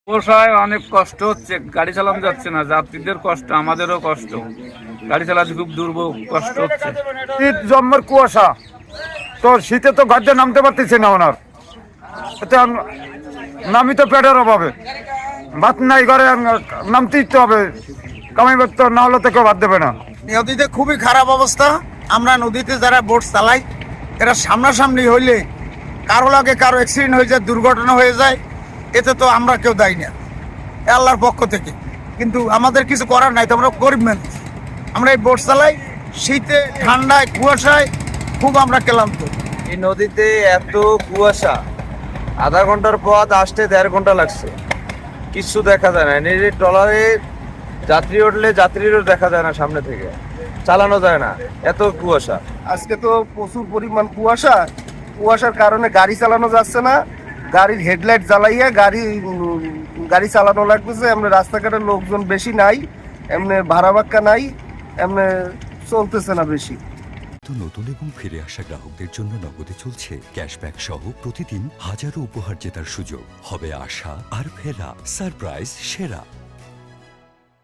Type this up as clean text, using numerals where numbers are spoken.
কুয়াশায় অনেক কষ্ট হচ্ছে, গাড়ি চালানো যাচ্ছে না, যাত্রীদের কষ্ট, আমাদেরও কষ্ট, গাড়ি চালাতে খুব দুর্ভোগ কষ্ট হচ্ছে। শীত জন্মের কুয়াশা, তো শীতে তো গাড়িতে নামতে পারতেছে না ওনার, এতে নামি তো পেটের অভাবে, ভাত নাই ঘরে, নামতেই তো হবে, কামাই তো না হলে তো কেউ ভাত দেবে না। নদীতে খুবই খারাপ অবস্থা। আমরা নদীতে যারা বোট চালাই, এরা সামনাসামনি হইলে কারো লাগে কারো অ্যাক্সিডেন্ট হয়ে যায়, দুর্ঘটনা হয়ে যায়, এতে তো আমরা কেউ দায়ী না, এ আল্লাহর পক্ষ থেকে। কিন্তু আমাদের কিছু করার নাই, তো আমরা গরিব মানুষ, আমরা এই বোট চালাই শীতে, ঠান্ডায়, কুয়াশায় খুব আমরা ক্লান্ত। এই নদীতে এত কুয়াশা, আধা ঘন্টার পথ আসতে 1.5 ঘন্টা লাগছে, কিচ্ছু দেখা যায় না। নিজের ট্রলারে যাত্রী উঠলে যাত্রীরও দেখা যায় না, সামনে থেকে চালানো যায় না, এত কুয়াশা। আজকে তো প্রচুর পরিমাণ কুয়াশার কারণে গাড়ি চালানো যাচ্ছে না, গাড়ির হেডলাইট জ্বালাইয়া গাড়ি চালানো লাগতেছে। এমনি রাস্তাঘাটের লোকজন বেশি নাই, এমনি ভাড়া বাক্কা নাই, এমনি চলতেছে না বেশি। নতুন এবং ফিরে আসা গ্রাহকদের জন্য নগদে চলছে ক্যাশব্যাক সহ প্রতিদিন হাজারো উপহার জেতার সুযোগ। হবে আশা আর ফেরা, সারপ্রাইজ সেরা।